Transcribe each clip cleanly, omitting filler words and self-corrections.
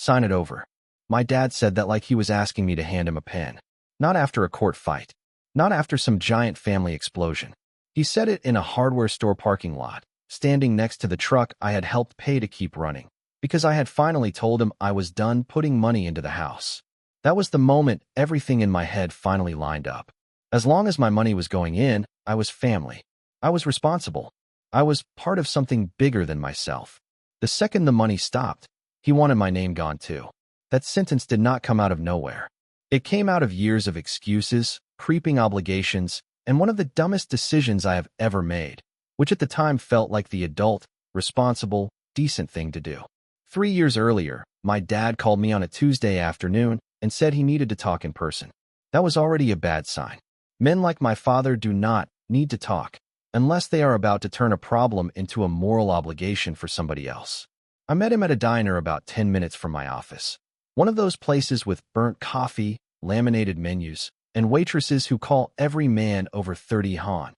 Sign it over. My dad said that like he was asking me to hand him a pen. Not after a court fight. Not after some giant family explosion. He said it in a hardware store parking lot, standing next to the truck I had helped pay to keep running, because I had finally told him I was done putting money into the house. That was the moment everything in my head finally lined up. As long as my money was going in, I was family. I was responsible. I was part of something bigger than myself. The second the money stopped, he wanted my name gone too. That sentence did not come out of nowhere. It came out of years of excuses, creeping obligations, and one of the dumbest decisions I have ever made, which at the time felt like the adult, responsible, decent thing to do. 3 years earlier, my dad called me on a Tuesday afternoon and said he needed to talk in person. That was already a bad sign. Men like my father do not need to talk unless they are about to turn a problem into a moral obligation for somebody else. I met him at a diner about 10 minutes from my office. One of those places with burnt coffee, laminated menus, and waitresses who call every man over 30 Han.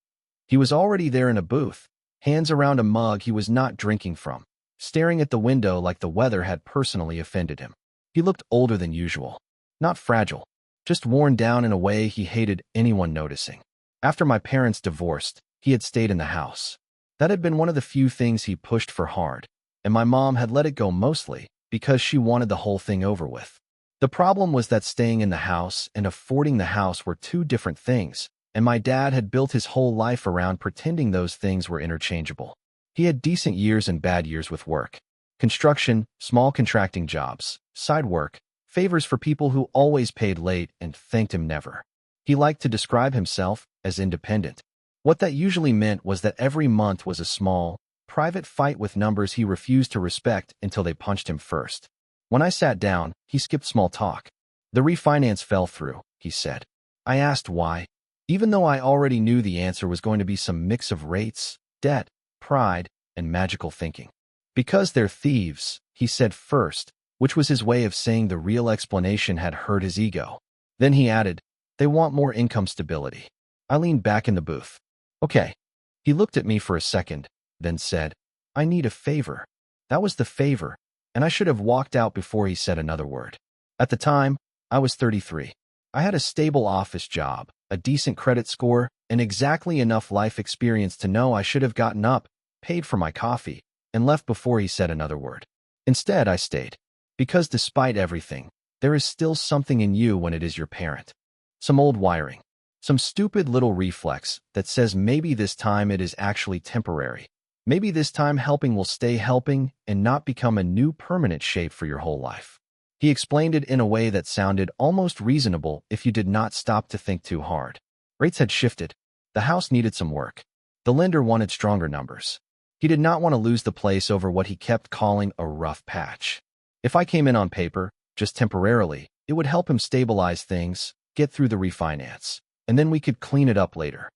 He was already there in a booth, hands around a mug he was not drinking from, staring at the window like the weather had personally offended him. He looked older than usual. Not fragile, just worn down in a way he hated anyone noticing. After my parents divorced, he had stayed in the house. That had been one of the few things he pushed for hard, and my mom had let it go mostly because she wanted the whole thing over with. The problem was that staying in the house and affording the house were two different things, and my dad had built his whole life around pretending those things were interchangeable. He had decent years and bad years with work. Construction, small contracting jobs, side work, favors for people who always paid late and thanked him never. He liked to describe himself as independent. What that usually meant was that every month was a small, private fight with numbers he refused to respect until they punched him first. When I sat down, he skipped small talk. The refinance fell through, he said. I asked why, even though I already knew the answer was going to be some mix of rates, debt, pride, and magical thinking. Because they're thieves, he said first, which was his way of saying the real explanation had hurt his ego. Then he added, they want more income stability. I leaned back in the booth. Okay. He looked at me for a second, then said, I need a favor. That was the favor, and I should have walked out before he said another word. At the time, I was 33. I had a stable office job, a decent credit score, and exactly enough life experience to know I should have gotten up, paid for my coffee, and left before he said another word. Instead, I stayed. Because despite everything, there is still something in you when it is your parent. Some old wiring. Some stupid little reflex that says maybe this time it is actually temporary. Maybe this time helping will stay helping and not become a new permanent shape for your whole life. He explained it in a way that sounded almost reasonable if you did not stop to think too hard. Rates had shifted. The house needed some work. The lender wanted stronger numbers. He did not want to lose the place over what he kept calling a rough patch. If I came in on paper, just temporarily, it would help him stabilize things, get through the refinance, and then we could clean it up later.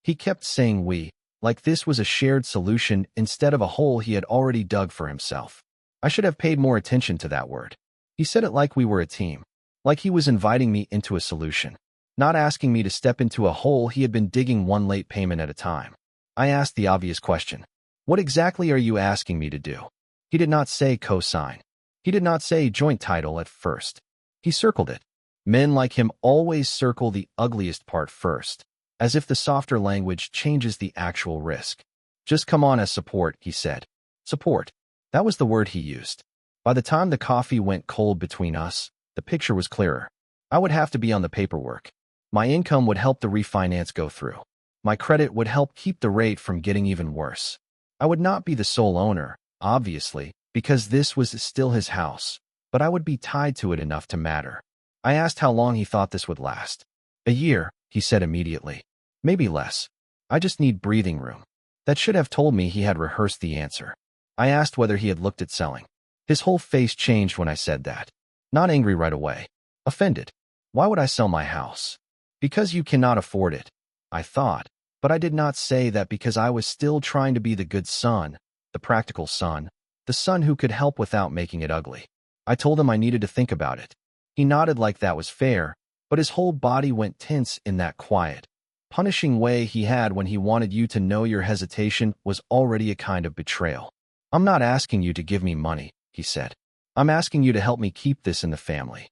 He kept saying we, like this was a shared solution instead of a hole he had already dug for himself. I should have paid more attention to that word. He said it like we were a team, like he was inviting me into a solution, not asking me to step into a hole he had been digging one late payment at a time. I asked the obvious question. What exactly are you asking me to do? He did not say co-sign. He did not say joint title at first. He circled it. Men like him always circle the ugliest part first, as if the softer language changes the actual risk. Just come on as support, he said. Support. That was the word he used. By the time the coffee went cold between us, the picture was clearer. I would have to be on the paperwork. My income would help the refinance go through. My credit would help keep the rate from getting even worse. I would not be the sole owner, obviously, because this was still his house, but I would be tied to it enough to matter. I asked how long he thought this would last. A year, he said immediately. Maybe less. I just need breathing room. That should have told me he had rehearsed the answer. I asked whether he had looked at selling. His whole face changed when I said that. Not angry right away. Offended. Why would I sell my house? Because you cannot afford it, I thought, but I did not say that because I was still trying to be the good son, the practical son, the son who could help without making it ugly. I told him I needed to think about it. He nodded like that was fair, but his whole body went tense in that quiet, punishing way he had when he wanted you to know your hesitation was already a kind of betrayal. I'm not asking you to give me money, he said. I'm asking you to help me keep this in the family.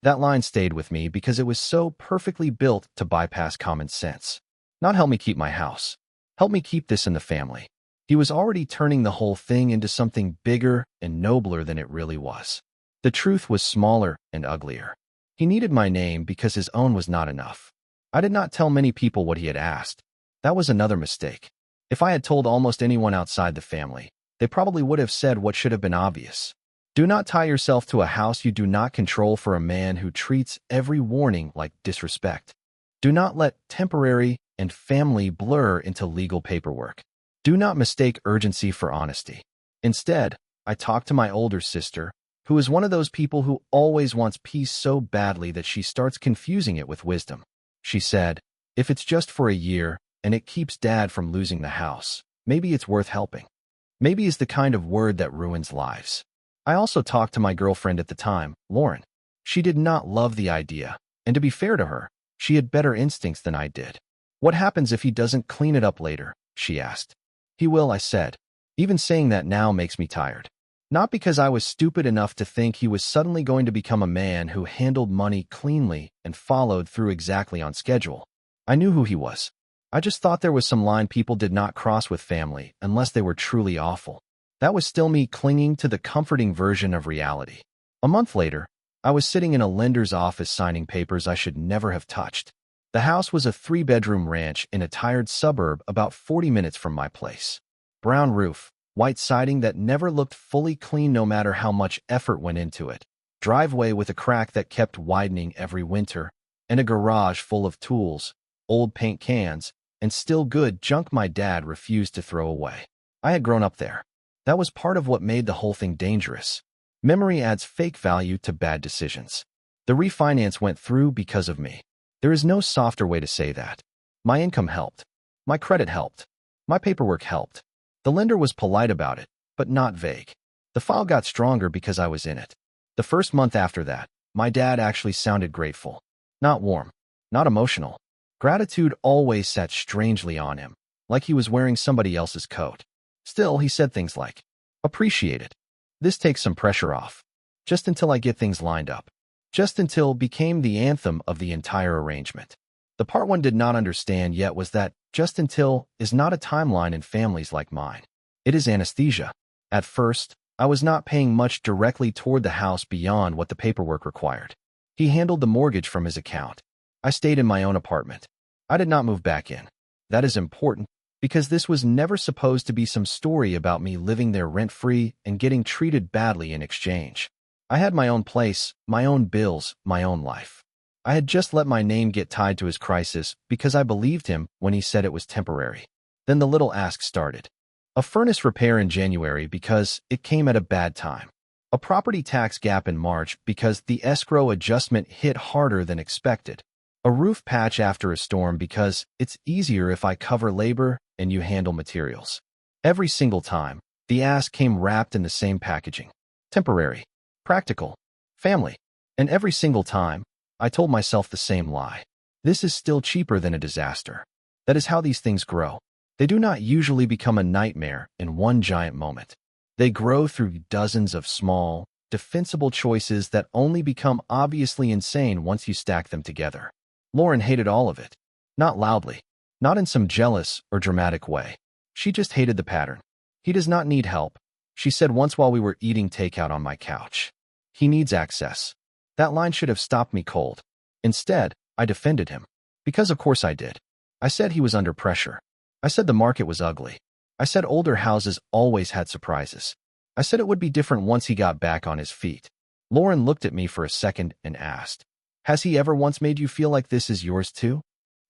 That line stayed with me because it was so perfectly built to bypass common sense. Not help me keep my house. Help me keep this in the family. He was already turning the whole thing into something bigger and nobler than it really was. The truth was smaller and uglier. He needed my name because his own was not enough. I did not tell many people what he had asked. That was another mistake. If I had told almost anyone outside the family, they probably would have said what should have been obvious. Do not tie yourself to a house you do not control for a man who treats every warning like disrespect. Do not let temporary and family blur into legal paperwork. Do not mistake urgency for honesty. Instead, I talked to my older sister, who is one of those people who always wants peace so badly that she starts confusing it with wisdom. She said, if it's just for a year and it keeps Dad from losing the house, maybe it's worth helping. Maybe is the kind of word that ruins lives. I also talked to my girlfriend at the time, Lauren. She did not love the idea, and to be fair to her, she had better instincts than I did. What happens if he doesn't clean it up later? She asked. He will, I said. Even saying that now makes me tired. Not because I was stupid enough to think he was suddenly going to become a man who handled money cleanly and followed through exactly on schedule. I knew who he was. I just thought there was some line people did not cross with family unless they were truly awful. That was still me clinging to the comforting version of reality. A month later, I was sitting in a lender's office signing papers I should never have touched. The house was a 3-bedroom ranch in a tired suburb about 40 minutes from my place. Brown roof, white siding that never looked fully clean no matter how much effort went into it, driveway with a crack that kept widening every winter, and a garage full of tools, old paint cans, and still good junk my dad refused to throw away. I had grown up there. That was part of what made the whole thing dangerous. Memory adds fake value to bad decisions. The refinance went through because of me. There is no softer way to say that. My income helped. My credit helped. My paperwork helped. The lender was polite about it, but not vague. The file got stronger because I was in it. The first month after that, my dad actually sounded grateful. Not warm. Not emotional. Gratitude always sat strangely on him, like he was wearing somebody else's coat. Still, he said things like, appreciate it. This takes some pressure off. Just until I get things lined up. Just until became the anthem of the entire arrangement. The part one did not understand yet was that just until is not a timeline in families like mine. It is anesthesia. At first, I was not paying much directly toward the house beyond what the paperwork required. He handled the mortgage from his account. I stayed in my own apartment. I did not move back in. That is important because this was never supposed to be some story about me living there rent-free and getting treated badly in exchange. I had my own place, my own bills, my own life. I had just let my name get tied to his crisis because I believed him when he said it was temporary. Then the little ask started. A furnace repair in January because it came at a bad time. A property tax gap in March because the escrow adjustment hit harder than expected. A roof patch after a storm because it's easier if I cover labor and you handle materials. Every single time, the ask came wrapped in the same packaging. Temporary. Practical. Family. And every single time, I told myself the same lie. This is still cheaper than a disaster. That is how these things grow. They do not usually become a nightmare in one giant moment. They grow through dozens of small, defensible choices that only become obviously insane once you stack them together. Lauren hated all of it. Not loudly. Not in some jealous or dramatic way. She just hated the pattern. He does not need help, she said once while we were eating takeout on my couch. He needs access. That line should have stopped me cold. Instead, I defended him. Because of course I did. I said he was under pressure. I said the market was ugly. I said older houses always had surprises. I said it would be different once he got back on his feet. Lauren looked at me for a second and asked, has he ever once made you feel like this is yours too?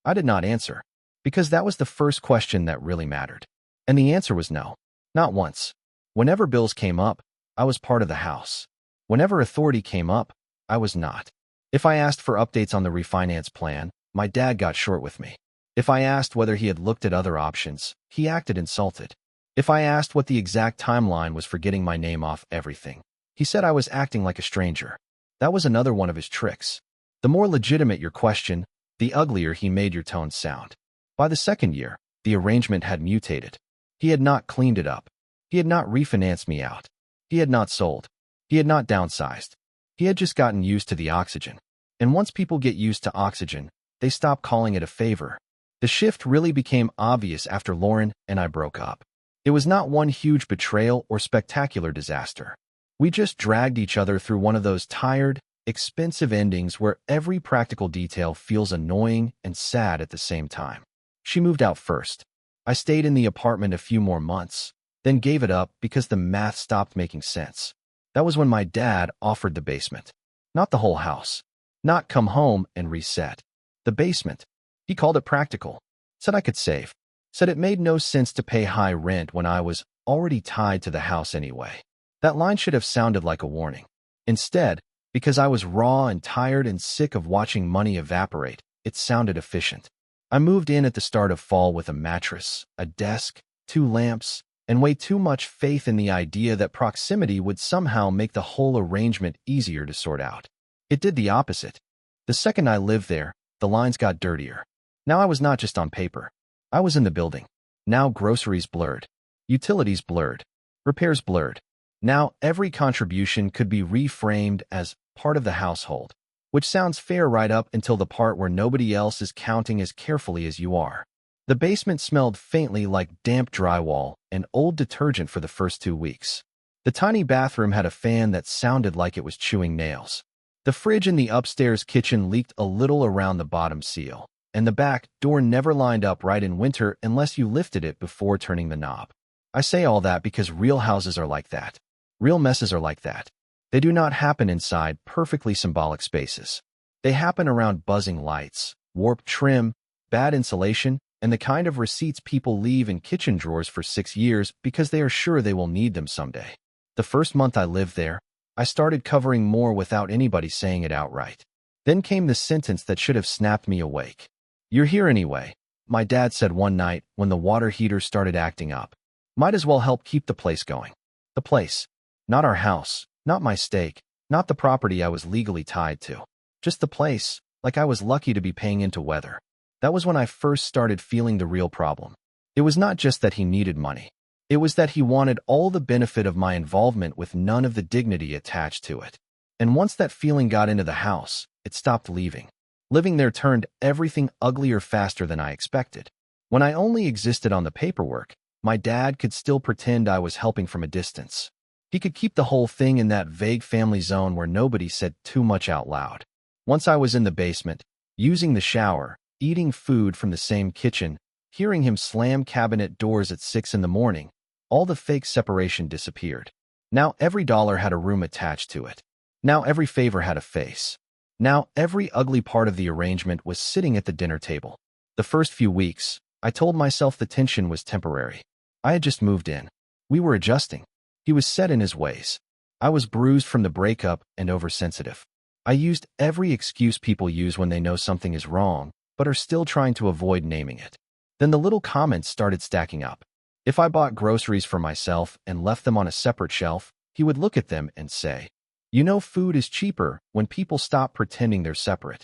I did not answer, because that was the first question that really mattered. And the answer was no. Not once. Whenever bills came up, I was part of the house. Whenever authority came up, I was not. If I asked for updates on the refinance plan, my dad got short with me. If I asked whether he had looked at other options, he acted insulted. If I asked what the exact timeline was for getting my name off everything, he said I was acting like a stranger. That was another one of his tricks. The more legitimate your question, the uglier he made your tone sound. By the second year, the arrangement had mutated. He had not cleaned it up. He had not refinanced me out. He had not sold. He had not downsized. He had just gotten used to the oxygen. And once people get used to oxygen, they stop calling it a favor. The shift really became obvious after Lauren and I broke up. It was not one huge betrayal or spectacular disaster. We just dragged each other through one of those tired, expensive endings where every practical detail feels annoying and sad at the same time. She moved out first. I stayed in the apartment a few more months, then gave it up because the math stopped making sense. That was when my dad offered the basement. Not the whole house. Not come home and reset. The basement. He called it practical. Said I could save. Said it made no sense to pay high rent when I was already tied to the house anyway. That line should have sounded like a warning. Instead, because I was raw and tired and sick of watching money evaporate, it sounded efficient. I moved in at the start of fall with a mattress, a desk, 2 lamps, and way too much faith in the idea that proximity would somehow make the whole arrangement easier to sort out. It did the opposite. The second I lived there, the lines got dirtier. Now I was not just on paper. I was in the building. Now groceries blurred. Utilities blurred. Repairs blurred. Now every contribution could be reframed as part of the household, which sounds fair right up until the part where nobody else is counting as carefully as you are. The basement smelled faintly like damp drywall and old detergent for the first 2 weeks. The tiny bathroom had a fan that sounded like it was chewing nails. The fridge in the upstairs kitchen leaked a little around the bottom seal, and the back door never lined up right in winter unless you lifted it before turning the knob. I say all that because real houses are like that. Real messes are like that. They do not happen inside perfectly symbolic spaces. They happen around buzzing lights, warped trim, bad insulation, and the kind of receipts people leave in kitchen drawers for 6 years because they are sure they will need them someday. The first month I lived there, I started covering more without anybody saying it outright. Then came the sentence that should have snapped me awake. "You're here anyway," my dad said one night when the water heater started acting up. "Might as well help keep the place going." The place. Not our house, not my stake, not the property I was legally tied to. Just the place, like I was lucky to be paying into weather. That was when I first started feeling the real problem. It was not just that he needed money. It was that he wanted all the benefit of my involvement with none of the dignity attached to it. And once that feeling got into the house, it stopped leaving. Living there turned everything uglier faster than I expected. When I only existed on the paperwork, my dad could still pretend I was helping from a distance. He could keep the whole thing in that vague family zone where nobody said too much out loud. Once I was in the basement, using the shower, eating food from the same kitchen, hearing him slam cabinet doors at 6 in the morning, all the fake separation disappeared. Now every dollar had a room attached to it. Now every favor had a face. Now every ugly part of the arrangement was sitting at the dinner table. The first few weeks, I told myself the tension was temporary. I had just moved in. We were adjusting. He was set in his ways. I was bruised from the breakup and oversensitive. I used every excuse people use when they know something is wrong, but are still trying to avoid naming it. Then the little comments started stacking up. If I bought groceries for myself and left them on a separate shelf, he would look at them and say, "You know food is cheaper when people stop pretending they're separate."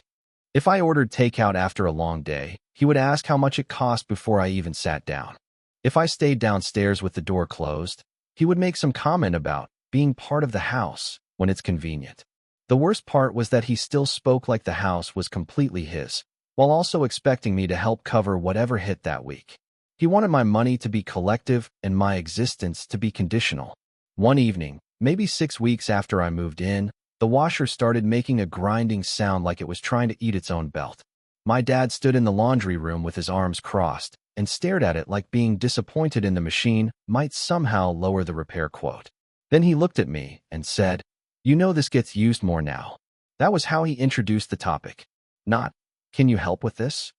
If I ordered takeout after a long day, he would ask how much it cost before I even sat down. If I stayed downstairs with the door closed, he would make some comment about being part of the house when it's convenient. The worst part was that he still spoke like the house was completely his, while also expecting me to help cover whatever hit that week. He wanted my money to be collective and my existence to be conditional. One evening, maybe 6 weeks after I moved in, the washer started making a grinding sound like it was trying to eat its own belt. My dad stood in the laundry room with his arms crossed and stared at it like being disappointed in the machine might somehow lower the repair quote. Then he looked at me and said, "You know this gets used more now." That was how he introduced the topic. Not, "Can you help with this?"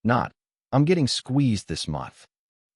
Not, "I'm getting squeezed this month."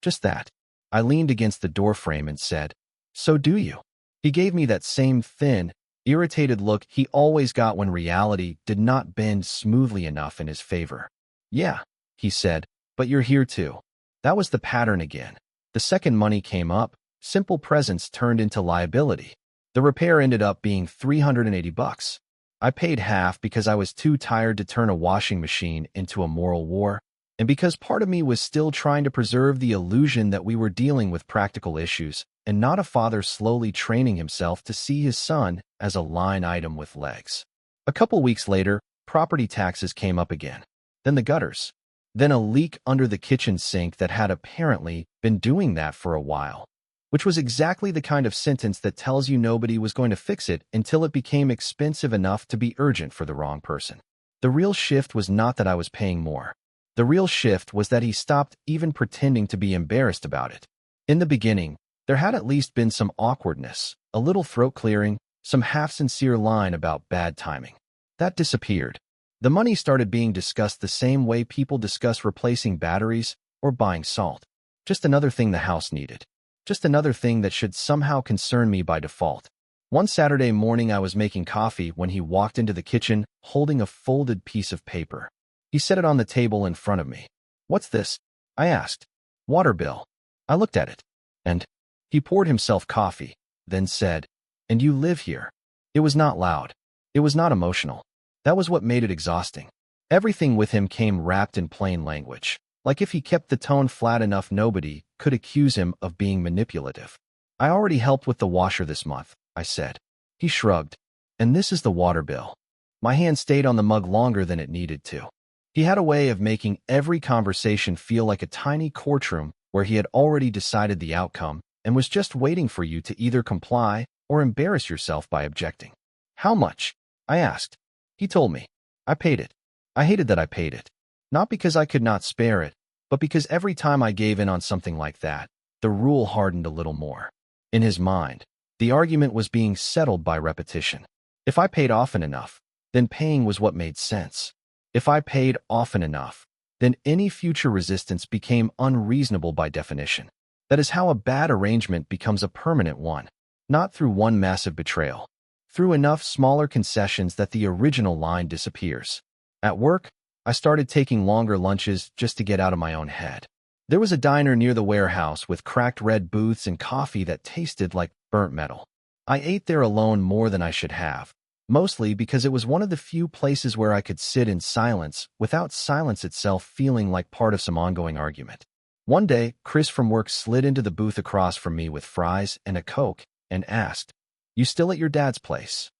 Just that. I leaned against the doorframe and said, "So do you?" He gave me that same thin, irritated look he always got when reality did not bend smoothly enough in his favor. "Yeah," he said, "but you're here too." That was the pattern again. The second money came up, simple presence turned into liability. The repair ended up being $380. I paid half because I was too tired to turn a washing machine into a moral war. And because part of me was still trying to preserve the illusion that we were dealing with practical issues and not a father slowly training himself to see his son as a line item with legs. A couple weeks later, property taxes came up again. Then the gutters. Then a leak under the kitchen sink that had apparently been doing that for a while, which was exactly the kind of sentence that tells you nobody was going to fix it until it became expensive enough to be urgent for the wrong person. The real shift was not that I was paying more. The real shift was that he stopped even pretending to be embarrassed about it. In the beginning, there had at least been some awkwardness, a little throat clearing, some half-sincere line about bad timing. That disappeared. The money started being discussed the same way people discuss replacing batteries or buying salt. Just another thing the house needed. Just another thing that should somehow concern me by default. One Saturday morning I was making coffee when he walked into the kitchen holding a folded piece of paper. He set it on the table in front of me. "What's this?" I asked. "Water bill." I looked at it. And he poured himself coffee, then said, "And you live here." It was not loud. It was not emotional. That was what made it exhausting. Everything with him came wrapped in plain language. Like if he kept the tone flat enough, nobody could accuse him of being manipulative. "I already helped with the washer this month," I said. He shrugged. "And this is the water bill." My hand stayed on the mug longer than it needed to. He had a way of making every conversation feel like a tiny courtroom where he had already decided the outcome and was just waiting for you to either comply or embarrass yourself by objecting. "How much?" I asked. He told me. I paid it. I hated that I paid it. Not because I could not spare it, but because every time I gave in on something like that, the rule hardened a little more. In his mind, the argument was being settled by repetition. If I paid often enough, then paying was what made sense. If I paid often enough, then any future resistance became unreasonable by definition. That is how a bad arrangement becomes a permanent one, not through one massive betrayal, through enough smaller concessions that the original line disappears. At work, I started taking longer lunches just to get out of my own head. There was a diner near the warehouse with cracked red booths and coffee that tasted like burnt metal. I ate there alone more than I should have, mostly because it was one of the few places where I could sit in silence without silence itself feeling like part of some ongoing argument. One day, Chris from work slid into the booth across from me with fries and a Coke and asked, "You still at your dad's place?"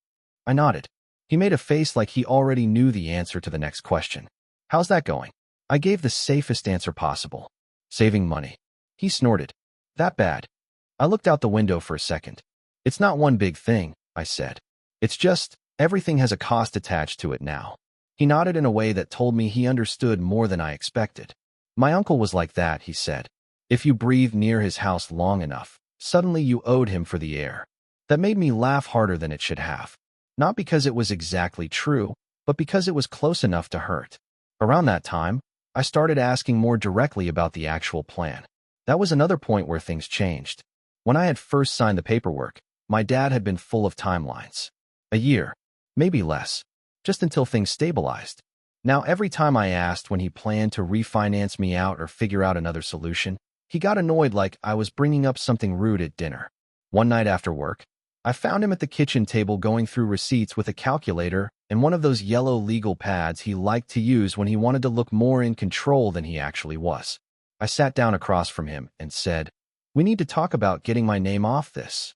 I nodded. He made a face like he already knew the answer to the next question. "How's that going?" I gave the safest answer possible. "Saving money." He snorted. "That bad?" I looked out the window for a second. "It's not one big thing," I said. "It's just, everything has a cost attached to it now." He nodded in a way that told me he understood more than I expected. "My uncle was like that," he said. "If you breathed near his house long enough, suddenly you owed him for the air." That made me laugh harder than it should have. Not because it was exactly true, but because it was close enough to hurt. Around that time, I started asking more directly about the actual plan. That was another point where things changed. When I had first signed the paperwork, my dad had been full of timelines. A year, maybe less, just until things stabilized. Now every time I asked when he planned to refinance me out or figure out another solution, he got annoyed like I was bringing up something rude at dinner. One night after work, I found him at the kitchen table going through receipts with a calculator and one of those yellow legal pads he liked to use when he wanted to look more in control than he actually was. I sat down across from him and said, "We need to talk about getting my name off this."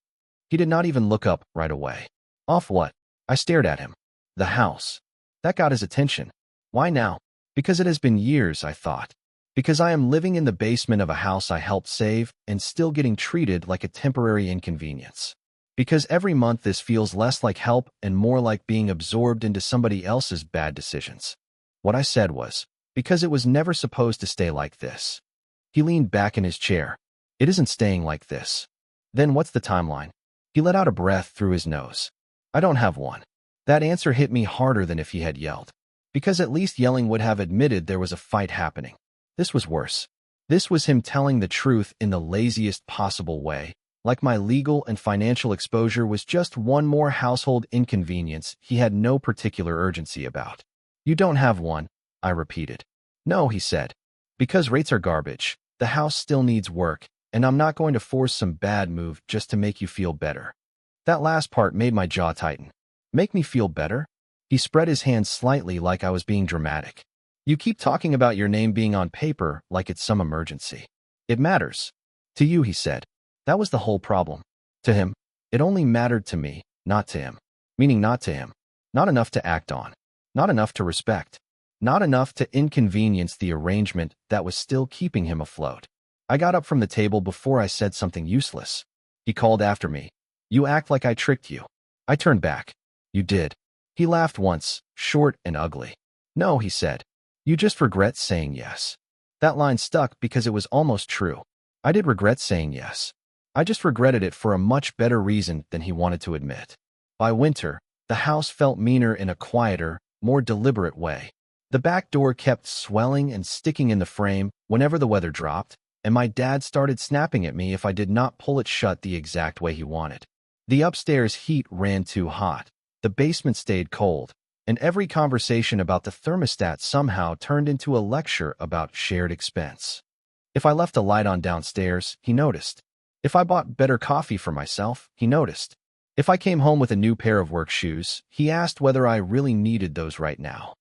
He did not even look up right away. "Off what?" I stared at him. "The house." That got his attention. Why now? Because it has been years, I thought. Because I am living in the basement of a house I helped save and still getting treated like a temporary inconvenience. Because every month this feels less like help and more like being absorbed into somebody else's bad decisions. What I said was, because it was never supposed to stay like this. He leaned back in his chair. "It isn't staying like this." "Then what's the timeline?" He let out a breath through his nose. "I don't have one." That answer hit me harder than if he had yelled. Because at least yelling would have admitted there was a fight happening. This was worse. This was him telling the truth in the laziest possible way, like my legal and financial exposure was just one more household inconvenience he had no particular urgency about. "You don't have one," I repeated. "No," he said. "Because rates are garbage, the house still needs work, and I'm not going to force some bad move just to make you feel better." That last part made my jaw tighten. Make me feel better? He spread his hands slightly like I was being dramatic. You keep talking about your name being on paper like it's some emergency. It matters. To you, he said. That was the whole problem. To him, it only mattered to me, not to him. Meaning not to him. Not enough to act on. Not enough to respect. Not enough to inconvenience the arrangement that was still keeping him afloat. I got up from the table before I said something useless. He called after me. You act like I tricked you. I turned back. You did. He laughed once, short and ugly. No, he said. You just regret saying yes. That line stuck because it was almost true. I did regret saying yes. I just regretted it for a much better reason than he wanted to admit. By winter, the house felt meaner in a quieter, more deliberate way. The back door kept swelling and sticking in the frame whenever the weather dropped, and my dad started snapping at me if I did not pull it shut the exact way he wanted. The upstairs heat ran too hot. The basement stayed cold, and every conversation about the thermostat somehow turned into a lecture about shared expense. If I left the light on downstairs, he noticed. If I bought better coffee for myself, he noticed. If I came home with a new pair of work shoes, he asked whether I really needed those right now.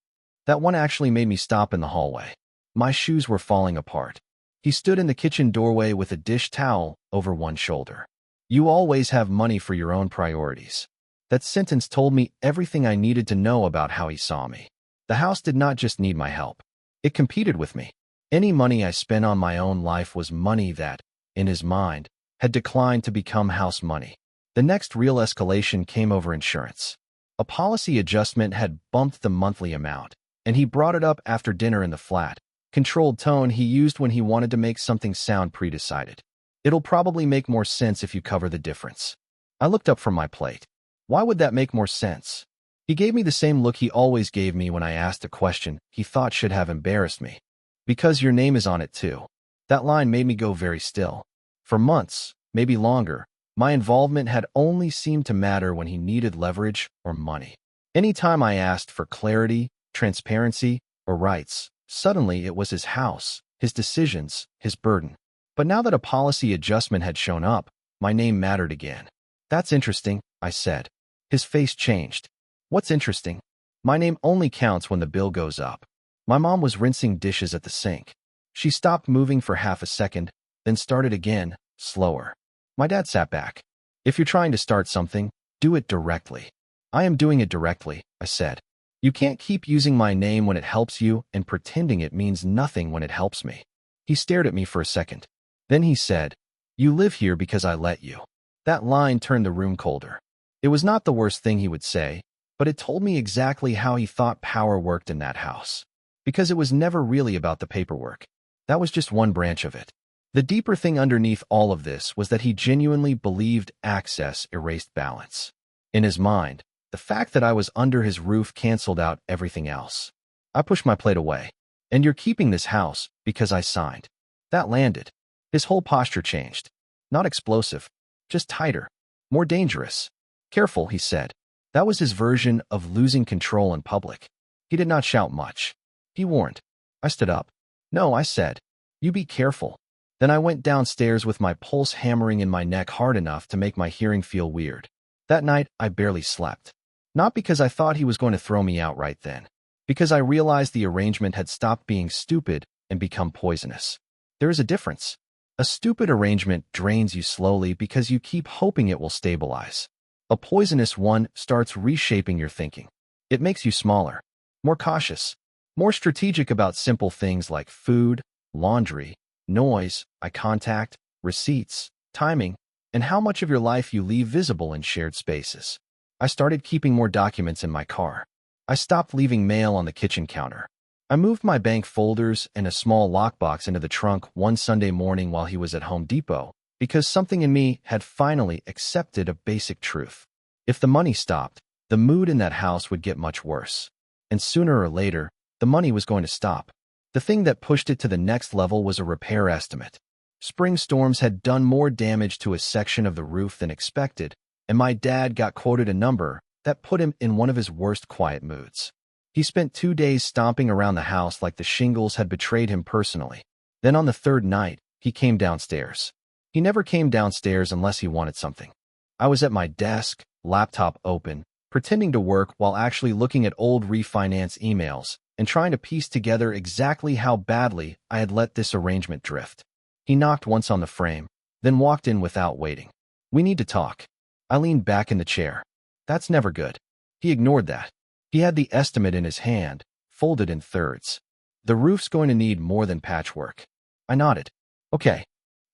That one actually made me stop in the hallway. My shoes were falling apart. He stood in the kitchen doorway with a dish towel over one shoulder. You always have money for your own priorities. That sentence told me everything I needed to know about how he saw me. The house did not just need my help. It competed with me. Any money I spent on my own life was money that, in his mind, had declined to become house money. The next real escalation came over insurance. A policy adjustment had bumped the monthly amount, and he brought it up after dinner in the flat, controlled tone he used when he wanted to make something sound pre-decided. It'll probably make more sense if you cover the difference. I looked up from my plate. Why would that make more sense? He gave me the same look he always gave me when I asked a question he thought should have embarrassed me. Because your name is on it too. That line made me go very still. For months, maybe longer, my involvement had only seemed to matter when he needed leverage or money. Anytime I asked for clarity, transparency, or rights, suddenly it was his house, his decisions, his burden. But now that a policy adjustment had shown up, my name mattered again. That's interesting, I said. His face changed. What's interesting? My name only counts when the bill goes up. My mom was rinsing dishes at the sink. She stopped moving for half a second, then started again, slower. My dad sat back. If you're trying to start something, do it directly. I am doing it directly, I said. You can't keep using my name when it helps you and pretending it means nothing when it helps me. He stared at me for a second. Then he said, You live here because I let you. That line turned the room colder. It was not the worst thing he would say, but it told me exactly how he thought power worked in that house. Because it was never really about the paperwork. That was just one branch of it. The deeper thing underneath all of this was that he genuinely believed access erased balance. In his mind, the fact that I was under his roof canceled out everything else. I pushed my plate away. And you're keeping this house because I signed. That landed. His whole posture changed. Not explosive, just tighter, more dangerous. Careful, he said. That was his version of losing control in public. He did not shout much. He warned. I stood up. No, I said. You be careful. Then I went downstairs with my pulse hammering in my neck hard enough to make my hearing feel weird. That night, I barely slept. Not because I thought he was going to throw me out right then. Because I realized the arrangement had stopped being stupid and become poisonous. There is a difference. A stupid arrangement drains you slowly because you keep hoping it will stabilize. A poisonous one starts reshaping your thinking. It makes you smaller, more cautious, more strategic about simple things like food, laundry, noise, eye contact, receipts, timing, and how much of your life you leave visible in shared spaces. I started keeping more documents in my car. I stopped leaving mail on the kitchen counter. I moved my bank folders and a small lockbox into the trunk one Sunday morning while he was at Home Depot, because something in me had finally accepted a basic truth. If the money stopped, the mood in that house would get much worse. And sooner or later, the money was going to stop. The thing that pushed it to the next level was a repair estimate. Spring storms had done more damage to a section of the roof than expected, and my dad got quoted a number that put him in one of his worst quiet moods. He spent 2 days stomping around the house like the shingles had betrayed him personally. Then on the third night, he came downstairs. He never came downstairs unless he wanted something. I was at my desk, laptop open, pretending to work while actually looking at old refinance emails, and trying to piece together exactly how badly I had let this arrangement drift. He knocked once on the frame, then walked in without waiting. "We need to talk." I leaned back in the chair. "That's never good." He ignored that. He had the estimate in his hand, folded in thirds. "The roof's going to need more than patchwork." I nodded. "Okay."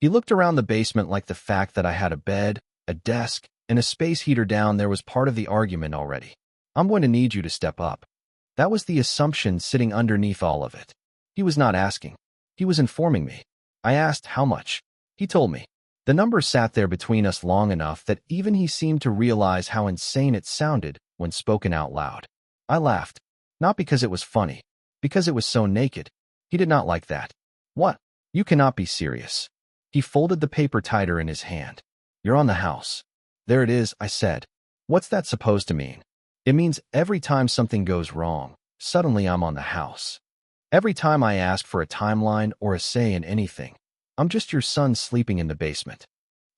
He looked around the basement like the fact that I had a bed, a desk, and a space heater down there was part of the argument already. "I'm going to need you to step up." That was the assumption sitting underneath all of it. He was not asking. He was informing me. I asked how much. He told me. The number sat there between us long enough that even he seemed to realize how insane it sounded when spoken out loud. I laughed. Not because it was funny. Because it was so naked. He did not like that. "What? You cannot be serious." He folded the paper tighter in his hand. "You're on the house." "There it is," I said. "What's that supposed to mean?" "It means every time something goes wrong, suddenly I'm on the house. Every time I ask for a timeline or a say in anything, I'm just your son sleeping in the basement."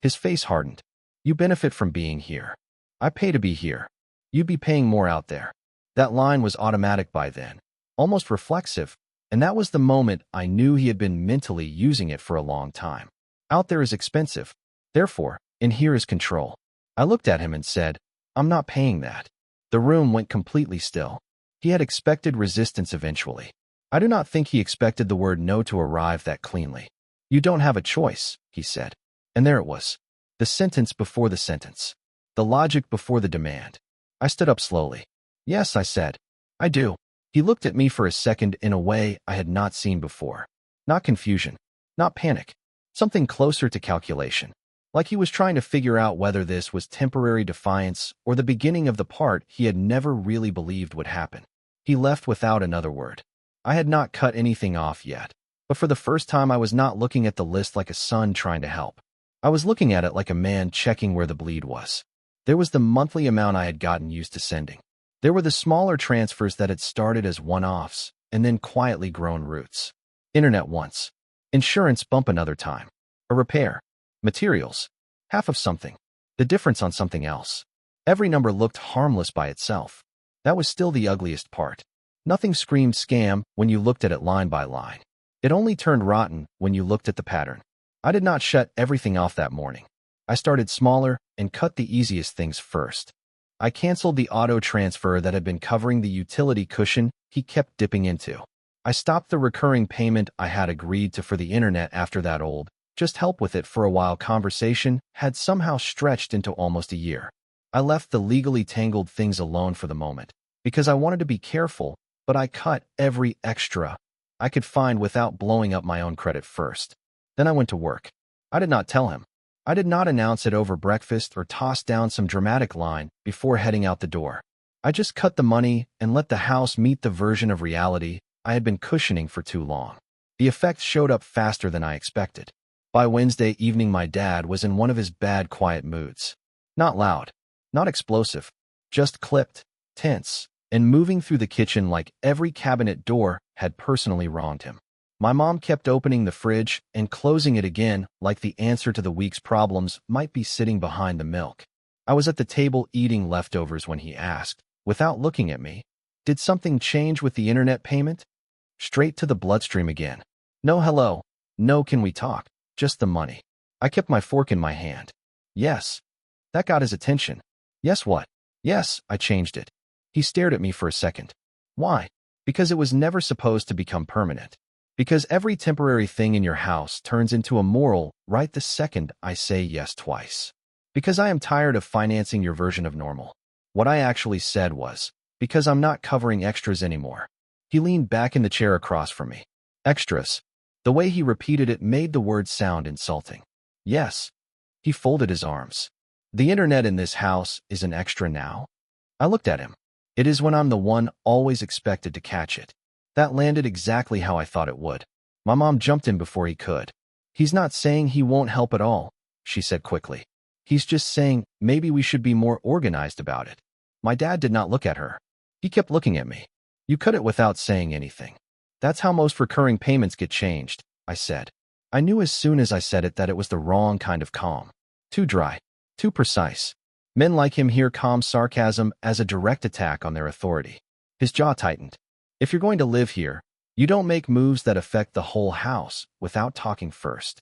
His face hardened. "You benefit from being here. I pay to be here. You'd be paying more out there." That line was automatic by then, almost reflexive, and that was the moment I knew he had been mentally using it for a long time. Out there is expensive. Therefore, in here is control. I looked at him and said, "I'm not paying that." The room went completely still. He had expected resistance eventually. I do not think he expected the word no to arrive that cleanly. "You don't have a choice," he said. And there it was. The sentence before the sentence. The logic before the demand. I stood up slowly. "Yes," I said. "I do." He looked at me for a second in a way I had not seen before. Not confusion. Not panic. Something closer to calculation. Like he was trying to figure out whether this was temporary defiance or the beginning of the part he had never really believed would happen. He left without another word. I had not cut anything off yet, but for the first time I was not looking at the list like a son trying to help. I was looking at it like a man checking where the bleed was. There was the monthly amount I had gotten used to sending. There were the smaller transfers that had started as one-offs and then quietly grown roots. Internet once. Insurance bump another time. A repair. Materials. Half of something. The difference on something else. Every number looked harmless by itself. That was still the ugliest part. Nothing screamed scam when you looked at it line by line. It only turned rotten when you looked at the pattern. I did not shut everything off that morning. I started smaller and cut the easiest things first. I canceled the auto transfer that had been covering the utility cushion he kept dipping into. I stopped the recurring payment I had agreed to for the internet after that old, just help with it for a while conversation had somehow stretched into almost a year. I left the legally tangled things alone for the moment, because I wanted to be careful, but I cut every extra I could find without blowing up my own credit first. Then I went to work. I did not tell him. I did not announce it over breakfast or toss down some dramatic line before heading out the door. I just cut the money and let the house meet the version of reality I had been cushioning for too long. The effect showed up faster than I expected. By Wednesday evening, my dad was in one of his bad, quiet moods. Not loud, not explosive, just clipped, tense, and moving through the kitchen like every cabinet door had personally wronged him. My mom kept opening the fridge and closing it again like the answer to the week's problems might be sitting behind the milk. I was at the table eating leftovers when he asked, without looking at me, "Did something change with the internet payment?" Straight to the bloodstream again. No hello, no can we talk, just the money. I kept my fork in my hand. "Yes." That got his attention. "Yes what?" "Yes, I changed it." He stared at me for a second. "Why?" "Because it was never supposed to become permanent. Because every temporary thing in your house turns into a moral right the second I say yes twice. Because I am tired of financing your version of normal." What I actually said was, "Because I'm not covering extras anymore." He leaned back in the chair across from me. "Extras." The way he repeated it made the word sound insulting. "Yes." He folded his arms. "The internet in this house is an extra now?" I looked at him. "It is when I'm the one always expected to catch it." That landed exactly how I thought it would. My mom jumped in before he could. "He's not saying he won't help at all," she said quickly. "He's just saying maybe we should be more organized about it." My dad did not look at her. He kept looking at me. "You cut it without saying anything." "That's how most recurring payments get changed," I said. I knew as soon as I said it that it was the wrong kind of calm. Too dry. Too precise. Men like him hear calm sarcasm as a direct attack on their authority. His jaw tightened. If you're going to live here, you don't make moves that affect the whole house without talking first.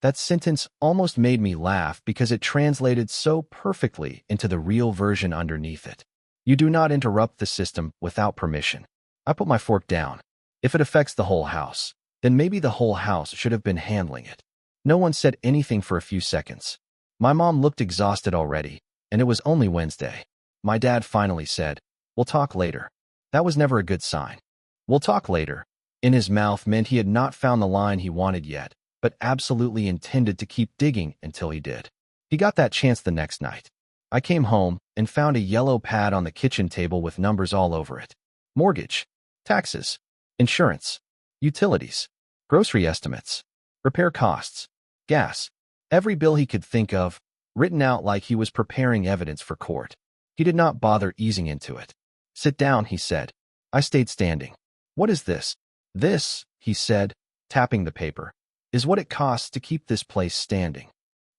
That sentence almost made me laugh because it translated so perfectly into the real version underneath it. You do not interrupt the system without permission. I put my fork down. If it affects the whole house, then maybe the whole house should have been handling it. No one said anything for a few seconds. My mom looked exhausted already, and it was only Wednesday. My dad finally said, "We'll talk later." That was never a good sign. "We'll talk later" in his mouth meant he had not found the line he wanted yet, but absolutely intended to keep digging until he did. He got that chance the next night. I came home and found a yellow pad on the kitchen table with numbers all over it. Mortgage, taxes, insurance, utilities, grocery estimates, repair costs, gas, every bill he could think of, written out like he was preparing evidence for court. He did not bother easing into it. "Sit down," he said. I stayed standing. "What is this?" "This," he said, tapping the paper, "is what it costs to keep this place standing."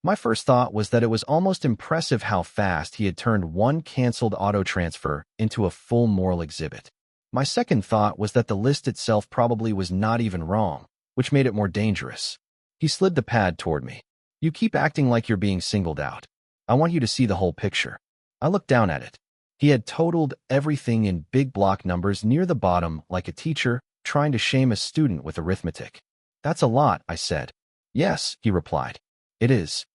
My first thought was that it was almost impressive how fast he had turned one canceled auto transfer into a full moral exhibit. My second thought was that the list itself probably was not even wrong, which made it more dangerous. He slid the pad toward me. "You keep acting like you're being singled out. I want you to see the whole picture." I looked down at it. He had totaled everything in big block numbers near the bottom like a teacher trying to shame a student with arithmetic. "That's a lot," I said. "Yes," he replied. "It is."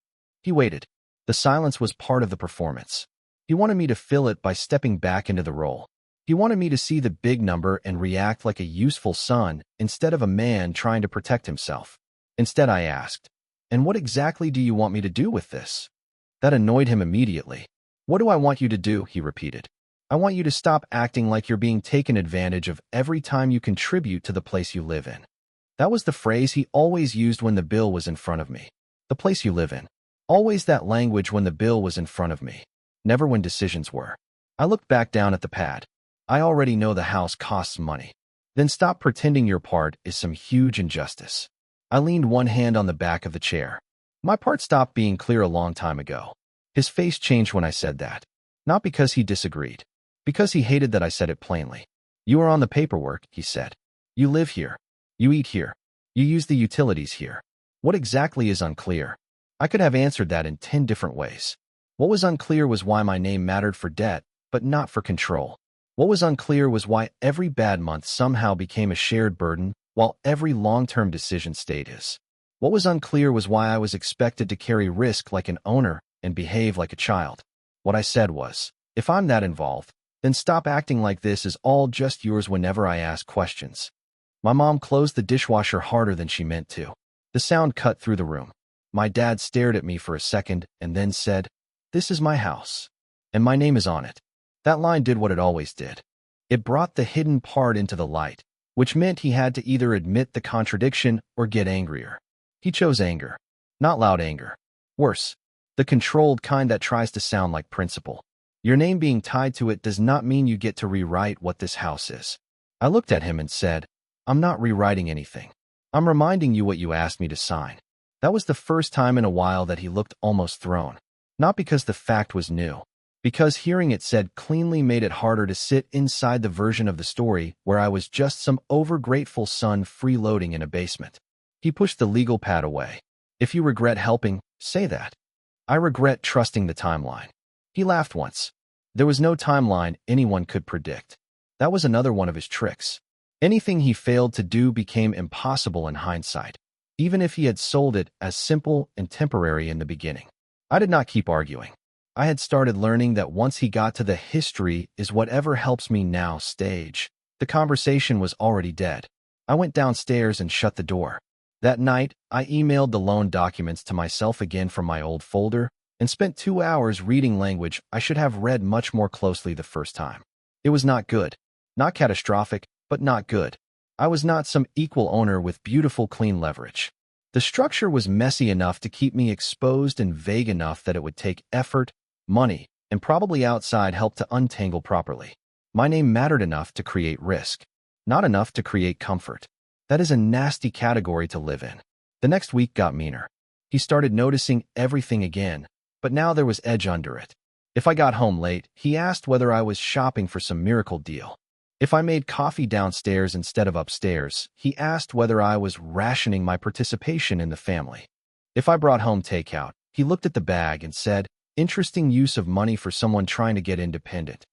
He waited. The silence was part of the performance. He wanted me to fill it by stepping back into the role. He wanted me to see the big number and react like a useful son instead of a man trying to protect himself. Instead, I asked, "And what exactly do you want me to do with this?" That annoyed him immediately. "What do I want you to do?" he repeated. "I want you to stop acting like you're being taken advantage of every time you contribute to the place you live in." That was the phrase he always used when the bill was in front of me. The place you live in. Always that language when the bill was in front of me. Never when decisions were. I looked back down at the pad. "I already know the house costs money." "Then stop pretending your part is some huge injustice." I leaned one hand on the back of the chair. "My part stopped being clear a long time ago." His face changed when I said that. Not because he disagreed. Because he hated that I said it plainly. "You are on the paperwork," he said. "You live here. You eat here. You use the utilities here. What exactly is unclear?" I could have answered that in 10 different ways. What was unclear was why my name mattered for debt, but not for control. What was unclear was why every bad month somehow became a shared burden, while every long-term decision stayed his. What was unclear was why I was expected to carry risk like an owner and behave like a child. What I said was, "If I'm that involved, then stop acting like this is all just yours whenever I ask questions." My mom closed the dishwasher harder than she meant to. The sound cut through the room. My dad stared at me for a second and then said, "This is my house, and my name is on it." That line did what it always did. It brought the hidden part into the light, which meant he had to either admit the contradiction or get angrier. He chose anger. Not loud anger. Worse, the controlled kind that tries to sound like principle. Your name being tied to it does not mean you get to rewrite what this house is. I looked at him and said, "I'm not rewriting anything. I'm reminding you what you asked me to sign." That was the first time in a while that he looked almost thrown. Not because the fact was new. Because hearing it said cleanly made it harder to sit inside the version of the story where I was just some overgrateful son freeloading in a basement. He pushed the legal pad away. "If you regret helping, say that." "I regret trusting the timeline." He laughed once. There was no timeline anyone could predict. That was another one of his tricks. Anything he failed to do became impossible in hindsight, even if he had sold it as simple and temporary in the beginning. I did not keep arguing. I had started learning that once he got to the "history is whatever helps me now" stage, the conversation was already dead. I went downstairs and shut the door. That night, I emailed the loan documents to myself again from my old folder and spent 2 hours reading language I should have read much more closely the first time. It was not good. Not catastrophic, but not good. I was not some equal owner with beautiful clean leverage. The structure was messy enough to keep me exposed and vague enough that it would take effort, money, and probably outside help to untangle properly. My name mattered enough to create risk, not enough to create comfort. That is a nasty category to live in. The next week got meaner. He started noticing everything again, but now there was edge under it. If I got home late, he asked whether I was shopping for some miracle deal. If I made coffee downstairs instead of upstairs, he asked whether I was rationing my participation in the family. If I brought home takeout, he looked at the bag and said, "Interesting use of money for someone trying to get independent."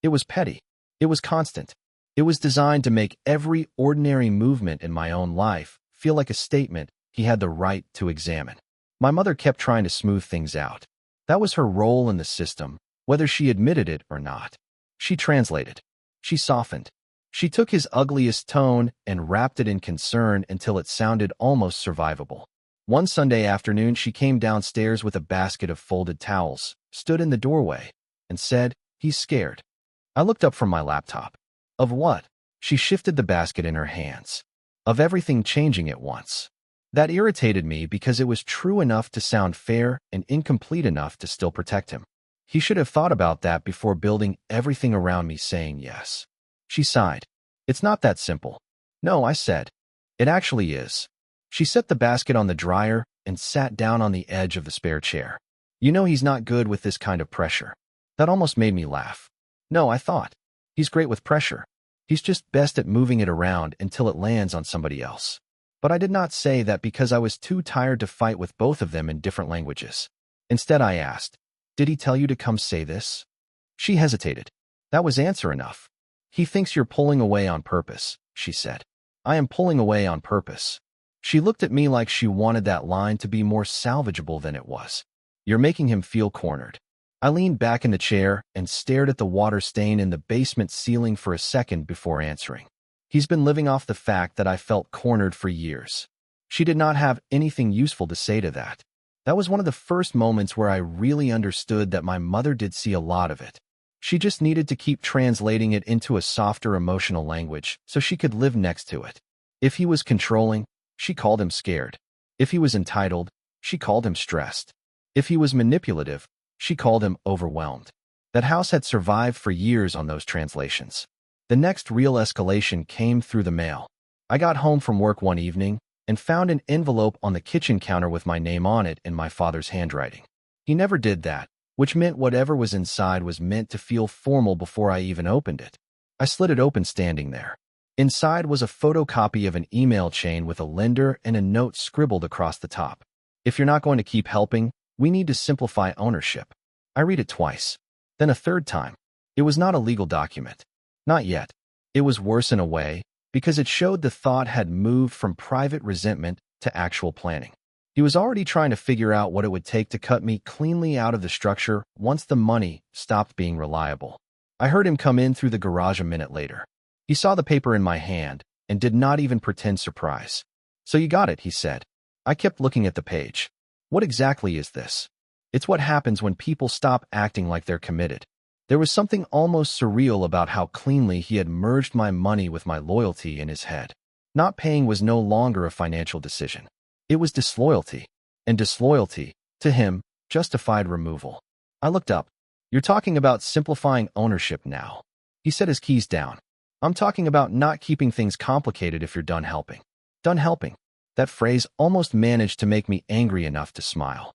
It was petty. It was constant. It was designed to make every ordinary movement in my own life feel like a statement he had the right to examine. My mother kept trying to smooth things out. That was her role in the system, whether she admitted it or not. She translated. She softened. She took his ugliest tone and wrapped it in concern until it sounded almost survivable. One Sunday afternoon, she came downstairs with a basket of folded towels, stood in the doorway, and said, "He's scared." I looked up from my laptop. Of what? She shifted the basket in her hands. Of everything changing at once. That irritated me because it was true enough to sound fair and incomplete enough to still protect him. He should have thought about that before building everything around me saying yes. She sighed. "It's not that simple." "No," I said. "It actually is." She set the basket on the dryer and sat down on the edge of the spare chair. "You know he's not good with this kind of pressure." That almost made me laugh. No, I thought. He's great with pressure. He's just best at moving it around until it lands on somebody else. But I did not say that because I was too tired to fight with both of them in different languages. Instead, I asked, "Did he tell you to come say this?" She hesitated. That was answer enough. "He thinks you're pulling away on purpose," she said. "I am pulling away on purpose." She looked at me like she wanted that line to be more salvageable than it was. "You're making him feel cornered." I leaned back in the chair and stared at the water stain in the basement ceiling for a second before answering. He's been living off the fact that I felt cornered for years. She did not have anything useful to say to that. That was one of the first moments where I really understood that my mother did see a lot of it. She just needed to keep translating it into a softer emotional language so she could live next to it. If he was controlling, she called him scared. If he was entitled, she called him stressed. If he was manipulative, she called him overwhelmed. That house had survived for years on those translations. The next real escalation came through the mail. I got home from work one evening and found an envelope on the kitchen counter with my name on it in my father's handwriting. He never did that, which meant whatever was inside was meant to feel formal before I even opened it. I slid it open standing there. Inside was a photocopy of an email chain with a lender and a note scribbled across the top. "If you're not going to keep helping, we need to simplify ownership." I read it twice. Then a third time. It was not a legal document. Not yet. It was worse in a way, because it showed the thought had moved from private resentment to actual planning. He was already trying to figure out what it would take to cut me cleanly out of the structure once the money stopped being reliable. I heard him come in through the garage a minute later. He saw the paper in my hand and did not even pretend surprise. "So you got it," he said. I kept looking at the page. "What exactly is this?" It's what happens when people stop acting like they're committed. There was something almost surreal about how cleanly he had merged my money with my loyalty in his head. Not paying was no longer a financial decision. It was disloyalty. And disloyalty, to him, justified removal. I looked up. "You're talking about simplifying ownership now." He set his keys down. "I'm talking about not keeping things complicated if you're done helping." Done helping. That phrase almost managed to make me angry enough to smile.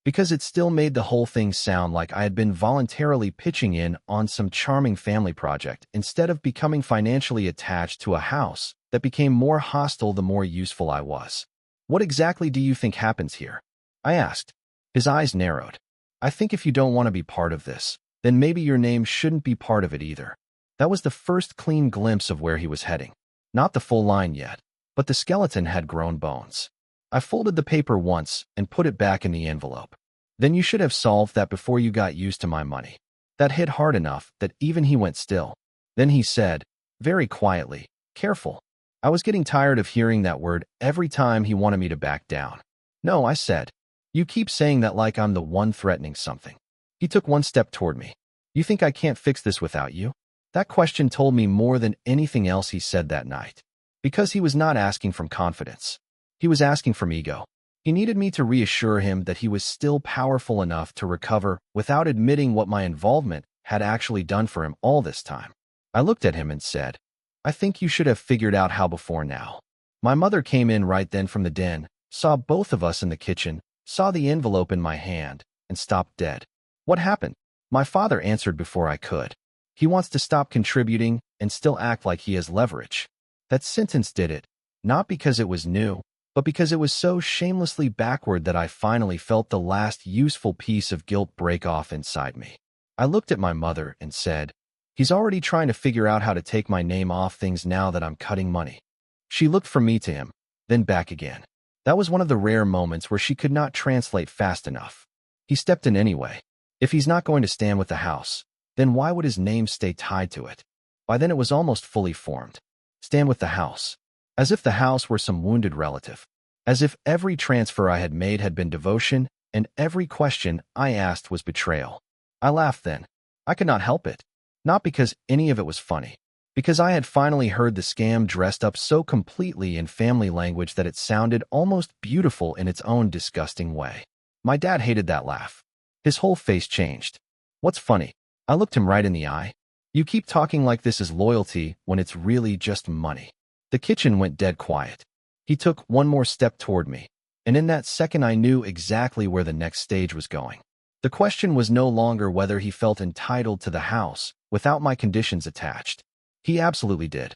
Because it still made the whole thing sound like I had been voluntarily pitching in on some charming family project instead of becoming financially attached to a house that became more hostile the more useful I was. "What exactly do you think happens here?" I asked. His eyes narrowed. "I think if you don't want to be part of this, then maybe your name shouldn't be part of it either." That was the first clean glimpse of where he was heading. Not the full line yet, but the skeleton had grown bones. I folded the paper once and put it back in the envelope. "Then you should have solved that before you got used to my money." That hit hard enough that even he went still. Then he said, very quietly, "Careful." I was getting tired of hearing that word every time he wanted me to back down. "No," I said. "You keep saying that like I'm the one threatening something." He took one step toward me. "You think I can't fix this without you?" That question told me more than anything else he said that night. Because he was not asking from confidence. He was asking from ego. He needed me to reassure him that he was still powerful enough to recover without admitting what my involvement had actually done for him all this time. I looked at him and said, "I think you should have figured out how before now." My mother came in right then from the den, saw both of us in the kitchen, saw the envelope in my hand, and stopped dead. "What happened?" My father answered before I could. "He wants to stop contributing and still act like he has leverage. That sentence did it, not because it was new, but because it was so shamelessly backward that I finally felt the last useful piece of guilt break off inside me. I looked at my mother and said, "He's already trying to figure out how to take my name off things now that I'm cutting money." She looked from me to him, then back again. That was one of the rare moments where she could not translate fast enough. He stepped in anyway. If he's not going to stand with the house, then why would his name stay tied to it? By then it was almost fully formed. Stand with the house. As if the house were some wounded relative. As if every transfer I had made had been devotion, and every question I asked was betrayal. I laughed then. I could not help it. Not because any of it was funny. Because I had finally heard the scam dressed up so completely in family language that it sounded almost beautiful in its own disgusting way. My dad hated that laugh. His whole face changed. "What's funny?" I looked him right in the eye. "You keep talking like this is loyalty when it's really just money." The kitchen went dead quiet. He took one more step toward me, and in that second I knew exactly where the next stage was going. The question was no longer whether he felt entitled to the house without my conditions attached. He absolutely did.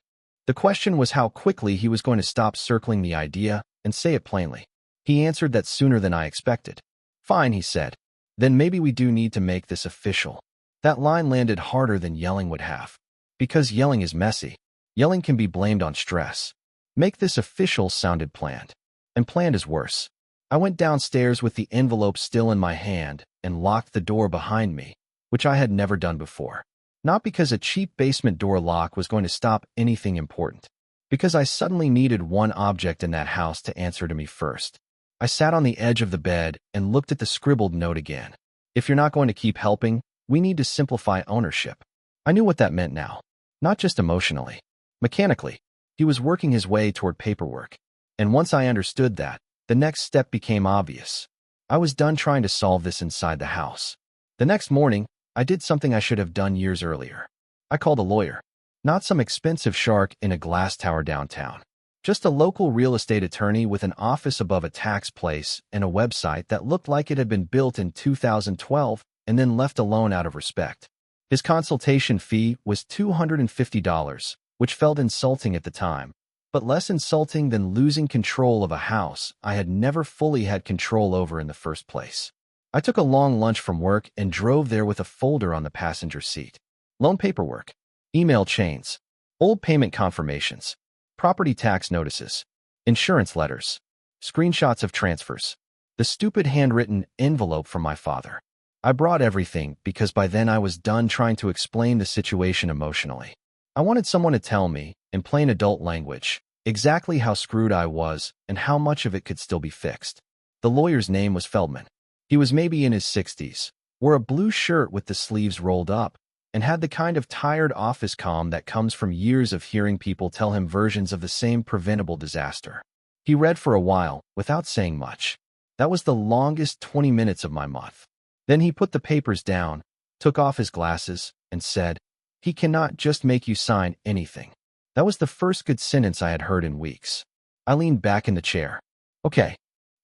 The question was how quickly he was going to stop circling the idea and say it plainly. He answered that sooner than I expected. "Fine," he said. "Then maybe we do need to make this official." That line landed harder than yelling would have. Because yelling is messy. Yelling can be blamed on stress. Make this official sounded planned. And planned is worse. I went downstairs with the envelope still in my hand and locked the door behind me, which I had never done before. Not because a cheap basement door lock was going to stop anything important. Because I suddenly needed one object in that house to answer to me first. I sat on the edge of the bed and looked at the scribbled note again. "If you're not going to keep helping, we need to simplify ownership." I knew what that meant now. Not just emotionally. Mechanically. He was working his way toward paperwork. And once I understood that, the next step became obvious. I was done trying to solve this inside the house. The next morning, I did something I should have done years earlier. I called a lawyer. Not some expensive shark in a glass tower downtown. Just a local real estate attorney with an office above a tax place and a website that looked like it had been built in 2012 and then left alone out of respect. His consultation fee was $250, which felt insulting at the time, but less insulting than losing control of a house I had never fully had control over in the first place. I took a long lunch from work and drove there with a folder on the passenger seat. Loan paperwork, email chains, old payment confirmations, property tax notices, insurance letters, screenshots of transfers, the stupid handwritten envelope from my father. I brought everything because by then I was done trying to explain the situation emotionally. I wanted someone to tell me, in plain adult language, exactly how screwed I was and how much of it could still be fixed. The lawyer's name was Feldman. He was maybe in his 60s, wore a blue shirt with the sleeves rolled up, and had the kind of tired office calm that comes from years of hearing people tell him versions of the same preventable disaster. He read for a while, without saying much. That was the longest 20 minutes of my month. Then he put the papers down, took off his glasses, and said, "He cannot just make you sign anything." That was the first good sentence I had heard in weeks. I leaned back in the chair. "Okay,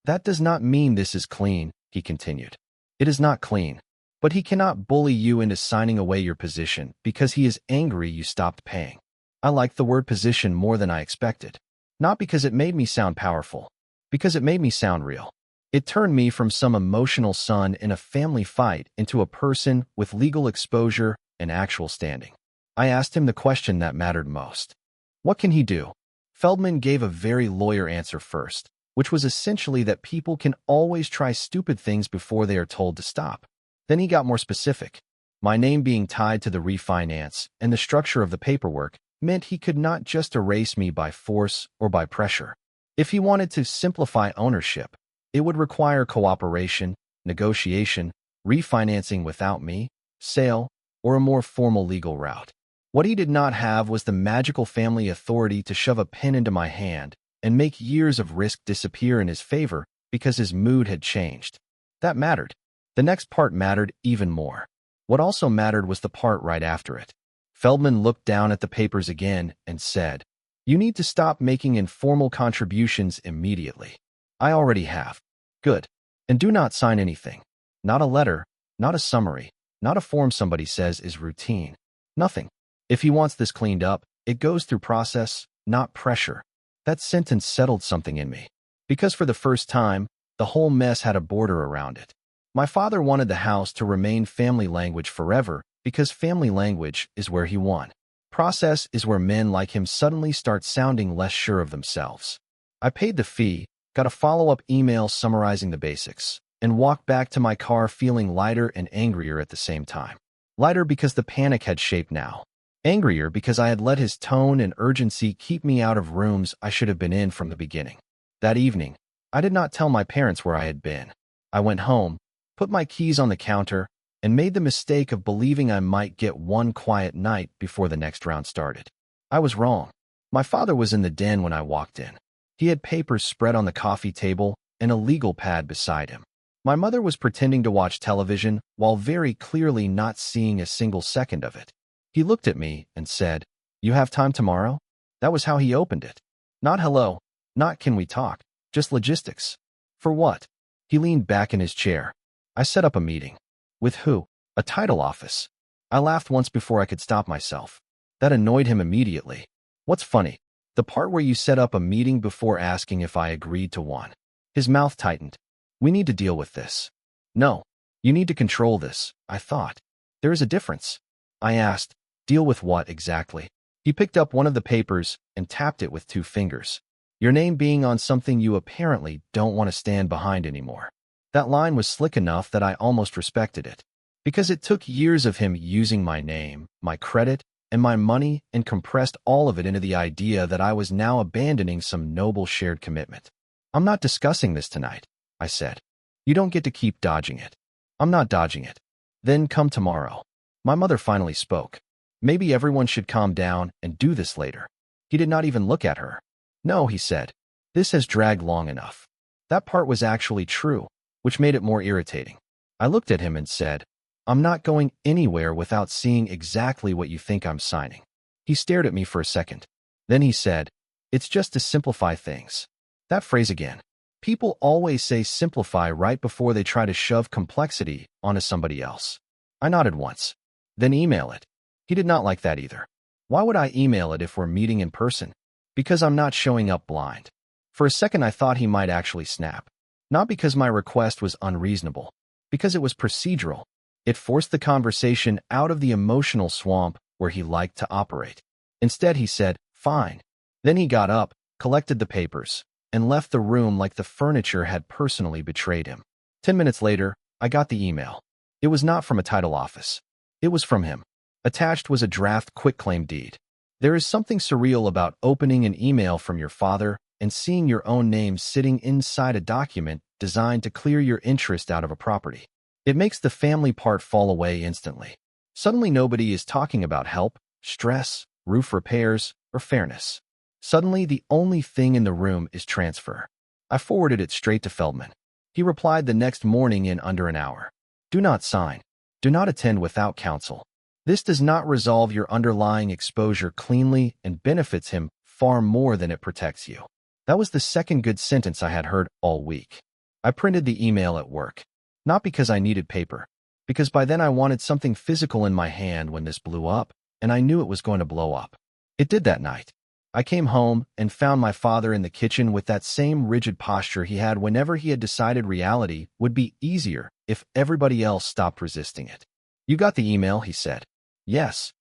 that does not mean this is clean," he continued. "It is not clean. But he cannot bully you into signing away your position because he is angry you stopped paying." I liked the word position more than I expected. Not because it made me sound powerful, because it made me sound real. It turned me from some emotional son in a family fight into a person with legal exposure and actual standing. I asked him the question that mattered most. What can he do? Feldman gave a very lawyer answer first, which was essentially that people can always try stupid things before they are told to stop. Then he got more specific. My name being tied to the refinance and the structure of the paperwork meant he could not just erase me by force or by pressure. If he wanted to simplify ownership, it would require cooperation, negotiation, refinancing without me, sale, or a more formal legal route. What he did not have was the magical family authority to shove a pen into my hand and make years of risk disappear in his favor because his mood had changed. That mattered. The next part mattered even more. What also mattered was the part right after it. Feldman looked down at the papers again and said, "You need to stop making informal contributions immediately." "I already have." "Good. And do not sign anything. Not a letter, not a summary, not a form somebody says is routine. Nothing. If he wants this cleaned up, it goes through process, not pressure. That sentence settled something in me. Because for the first time, the whole mess had a border around it. My father wanted the house to remain family language forever because family language is where he won. Process is where men like him suddenly start sounding less sure of themselves. I paid the fee, got a follow-up email summarizing the basics, and walked back to my car feeling lighter and angrier at the same time. Lighter because the panic had shape now. Angrier because I had let his tone and urgency keep me out of rooms I should have been in from the beginning. That evening, I did not tell my parents where I had been. I went home, put my keys on the counter, and made the mistake of believing I might get one quiet night before the next round started. I was wrong. My father was in the den when I walked in. He had papers spread on the coffee table and a legal pad beside him. My mother was pretending to watch television while very clearly not seeing a single second of it. He looked at me and said, "You have time tomorrow?" That was how he opened it. Not hello, not can we talk, just logistics. For what? He leaned back in his chair. I set up a meeting. With who? A title office. I laughed once before I could stop myself. That annoyed him immediately. What's funny? The part where you set up a meeting before asking if I agreed to one. His mouth tightened. We need to deal with this. No, you need to control this, I thought. There is a difference. I asked, deal with what exactly? He picked up one of the papers and tapped it with 2 fingers. Your name being on something you apparently don't want to stand behind anymore. That line was slick enough that I almost respected it. Because it took years of him using my name, my credit, and my money and compressed all of it into the idea that I was now abandoning some noble shared commitment. I'm not discussing this tonight, I said. You don't get to keep dodging it. I'm not dodging it. Then come tomorrow. My mother finally spoke. Maybe everyone should calm down and do this later. He did not even look at her. No, he said. This has dragged long enough. That part was actually true, which made it more irritating. I looked at him and said, I'm not going anywhere without seeing exactly what you think I'm signing. He stared at me for a second. Then he said, it's just to simplify things. That phrase again. People always say simplify right before they try to shove complexity onto somebody else. I nodded once. Then email it. He did not like that either. Why would I email it if we're meeting in person? Because I'm not showing up blind. For a second I thought he might actually snap. Not because my request was unreasonable. Because it was procedural. It forced the conversation out of the emotional swamp where he liked to operate. Instead he said, fine. Then he got up, collected the papers, and left the room like the furniture had personally betrayed him. 10 minutes later, I got the email. It was not from a title office. It was from him. Attached was a draft quitclaim deed. There is something surreal about opening an email from your father and seeing your own name sitting inside a document designed to clear your interest out of a property. It makes the family part fall away instantly. Suddenly nobody is talking about help, stress, roof repairs, or fairness. Suddenly the only thing in the room is transfer. I forwarded it straight to Feldman. He replied the next morning in under an hour. Do not sign. Do not attend without counsel. This does not resolve your underlying exposure cleanly and benefits him far more than it protects you. That was the second good sentence I had heard all week. I printed the email at work. Not because I needed paper, because by then I wanted something physical in my hand when this blew up, and I knew it was going to blow up. It did that night. I came home and found my father in the kitchen with that same rigid posture he had whenever he had decided reality would be easier if everybody else stopped resisting it. You got the email, he said. Yes.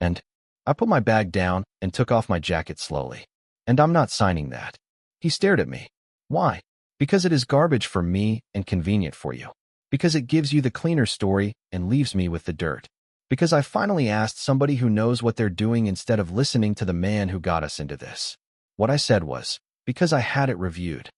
And I put my bag down and took off my jacket slowly. And I'm not signing that. He stared at me. Why? Because it is garbage for me and convenient for you. Because it gives you the cleaner story and leaves me with the dirt. Because I finally asked somebody who knows what they're doing instead of listening to the man who got us into this. What I said was, because I had it reviewed.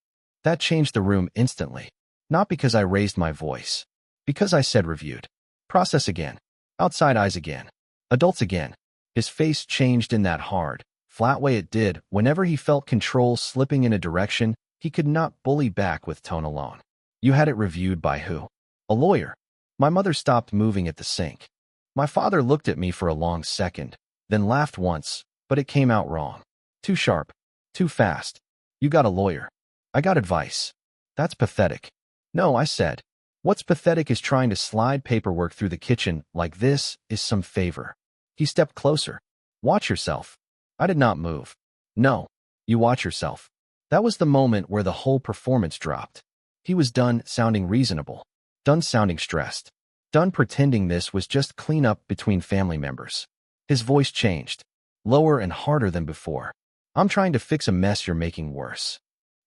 That changed the room instantly. Not because I raised my voice. Because I said reviewed. Process again. Outside eyes again. Adults again. His face changed in that hard, flat way it did whenever he felt control slipping in a direction he could not bully back with tone alone. You had it reviewed by who? A lawyer. My mother stopped moving at the sink. My father looked at me for a long second, then laughed once, but it came out wrong. Too sharp. Too fast. You got a lawyer. I got advice. That's pathetic. No, I said. What's pathetic is trying to slide paperwork through the kitchen like this is some favor. He stepped closer. Watch yourself. I did not move. No, you watch yourself. That was the moment where the whole performance dropped. He was done sounding reasonable, done sounding stressed, done pretending this was just cleanup between family members. His voice changed, lower and harder than before. I'm trying to fix a mess you're making worse.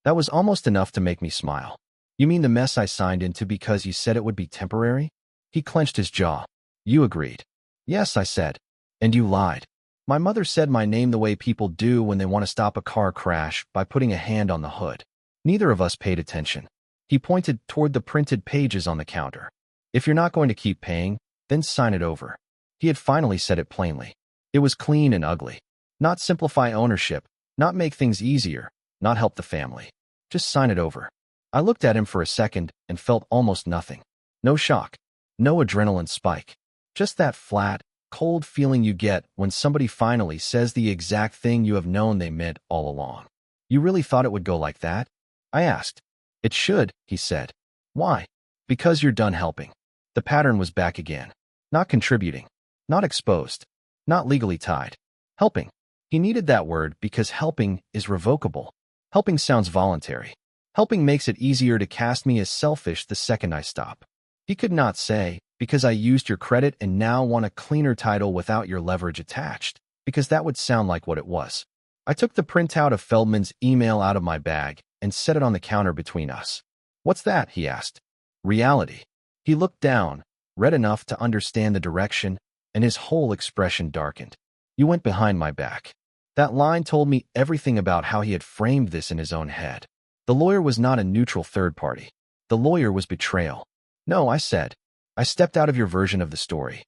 That was almost enough to make me smile. You mean the mess I signed into because you said it would be temporary? He clenched his jaw. You agreed. Yes, I said. And you lied. My mother said my name the way people do when they want to stop a car crash by putting a hand on the hood. Neither of us paid attention. He pointed toward the printed pages on the counter. If you're not going to keep paying, then sign it over. He had finally said it plainly. It was clean and ugly. Not simplify ownership, not make things easier, not help the family. Just sign it over. I looked at him for a second and felt almost nothing. No shock. No adrenaline spike. Just that flat, cold feeling you get when somebody finally says the exact thing you have known they meant all along. You really thought it would go like that? I asked. It should, he said. Why? Because you're done helping. The pattern was back again. Not contributing. Not exposed. Not legally tied. Helping. He needed that word because helping is revocable. Helping sounds voluntary. Helping makes it easier to cast me as selfish the second I stop. He could not say, because I used your credit and now want a cleaner title without your leverage attached, because that would sound like what it was. I took the printout of Feldman's email out of my bag and set it on the counter between us. What's that? He asked. Reality. He looked down, read enough to understand the direction, and his whole expression darkened. You went behind my back. That line told me everything about how he had framed this in his own head. The lawyer was not a neutral third party. The lawyer was betrayal. No, I said. I stepped out of your version of the story.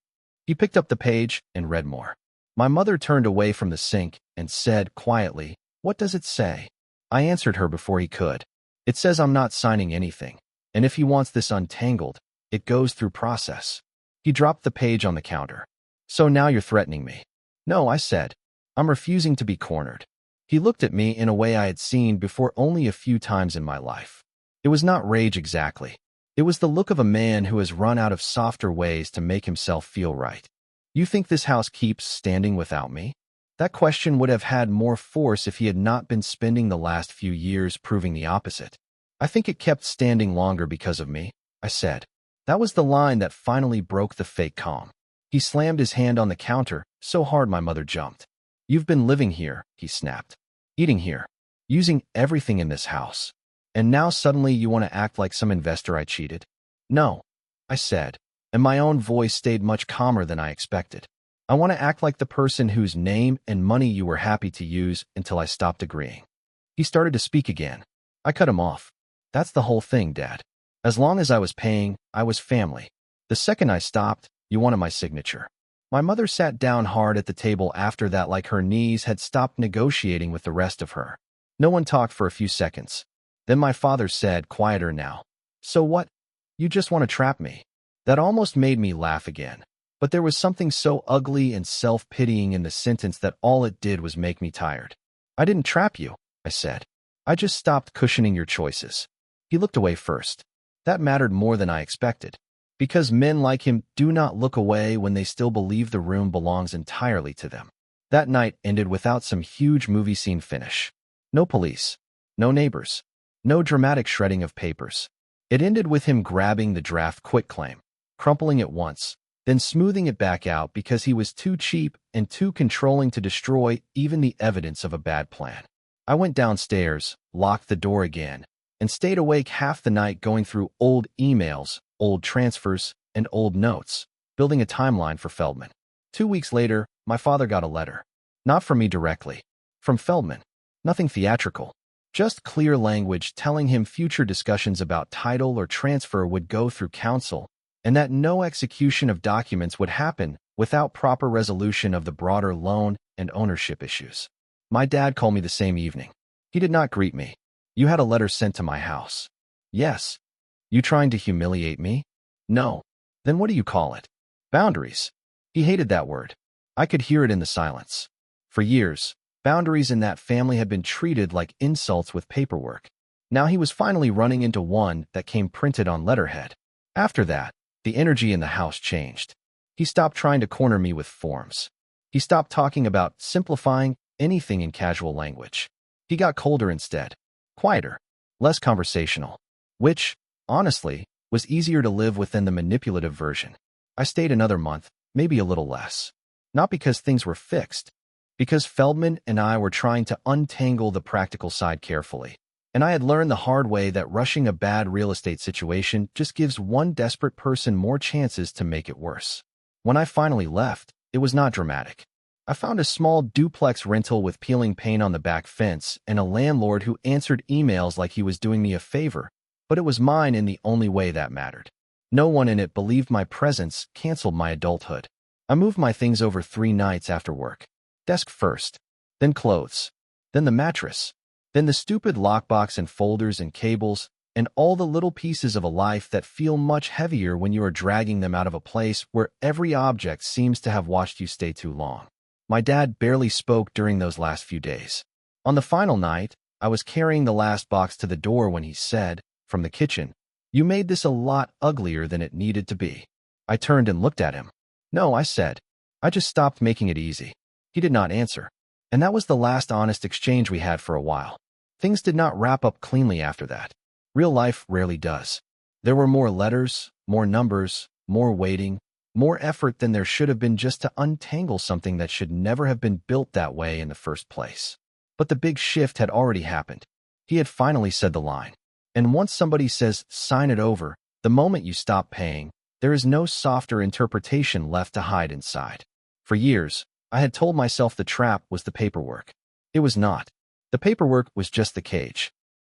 He picked up the page and read more. My mother turned away from the sink and said quietly, What does it say? I answered her before he could. It says I'm not signing anything, and if he wants this untangled, it goes through process. He dropped the page on the counter. So now you're threatening me. No, I said. I'm refusing to be cornered. He looked at me in a way I had seen before only a few times in my life. It was not rage exactly. It was the look of a man who has run out of softer ways to make himself feel right. You think this house keeps standing without me? That question would have had more force if he had not been spending the last few years proving the opposite. I think it kept standing longer because of me, I said. That was the line that finally broke the fake calm. He slammed his hand on the counter so hard my mother jumped. You've been living here, he snapped. Eating here. Using everything in this house. And now suddenly you want to act like some investor I cheated? No, I said, and my own voice stayed much calmer than I expected. I want to act like the person whose name and money you were happy to use until I stopped agreeing. He started to speak again. I cut him off. That's the whole thing, Dad. As long as I was paying, I was family. The second I stopped, you wanted my signature. My mother sat down hard at the table after that like her knees had stopped negotiating with the rest of her. No one talked for a few seconds. Then my father said, quieter now, So what? You just want to trap me. That almost made me laugh again. But there was something so ugly and self-pitying in the sentence that all it did was make me tired. I didn't trap you, I said. I just stopped cushioning your choices. He looked away first. That mattered more than I expected. Because men like him do not look away when they still believe the room belongs entirely to them. That night ended without some huge movie scene finish. No police. No neighbors. No dramatic shredding of papers. It ended with him grabbing the draft quitclaim, crumpling it once, then smoothing it back out because he was too cheap and too controlling to destroy even the evidence of a bad plan. I went downstairs, locked the door again, and stayed awake half the night going through old emails, old transfers, and old notes, building a timeline for Feldman. 2 weeks later, my father got a letter. Not from me directly. From Feldman. Nothing theatrical. Just clear language telling him future discussions about title or transfer would go through counsel, and that no execution of documents would happen without proper resolution of the broader loan and ownership issues. My dad called me the same evening. He did not greet me. You had a letter sent to my house. Yes. You trying to humiliate me? No. Then what do you call it? Boundaries. He hated that word. I could hear it in the silence. For years, boundaries in that family had been treated like insults with paperwork. Now he was finally running into one that came printed on letterhead. After that, the energy in the house changed. He stopped trying to corner me with forms. He stopped talking about simplifying anything in casual language. He got colder instead, quieter, less conversational, which, honestly, was easier to live with than the manipulative version. I stayed another month, maybe a little less. Not because things were fixed, because Feldman and I were trying to untangle the practical side carefully. And I had learned the hard way that rushing a bad real estate situation just gives one desperate person more chances to make it worse. When I finally left, it was not dramatic. I found a small duplex rental with peeling paint on the back fence and a landlord who answered emails like he was doing me a favor, but it was mine in the only way that mattered. No one in it believed my presence canceled my adulthood. I moved my things over 3 nights after work. Desk first, then clothes, then the mattress, then the stupid lockbox and folders and cables, and all the little pieces of a life that feel much heavier when you are dragging them out of a place where every object seems to have watched you stay too long. My dad barely spoke during those last few days. On the final night, I was carrying the last box to the door when he said, from the kitchen, "You made this a lot uglier than it needed to be." I turned and looked at him. "No," I said. "I just stopped making it easy." He did not answer. And that was the last honest exchange we had for a while. Things did not wrap up cleanly after that. Real life rarely does. There were more letters, more numbers, more waiting, more effort than there should have been just to untangle something that should never have been built that way in the first place. But the big shift had already happened. He had finally said the line. And once somebody says, "Sign it over," the moment you stop paying, there is no softer interpretation left to hide inside. For years, I had told myself the trap was the paperwork. It was not. The paperwork was just the cage.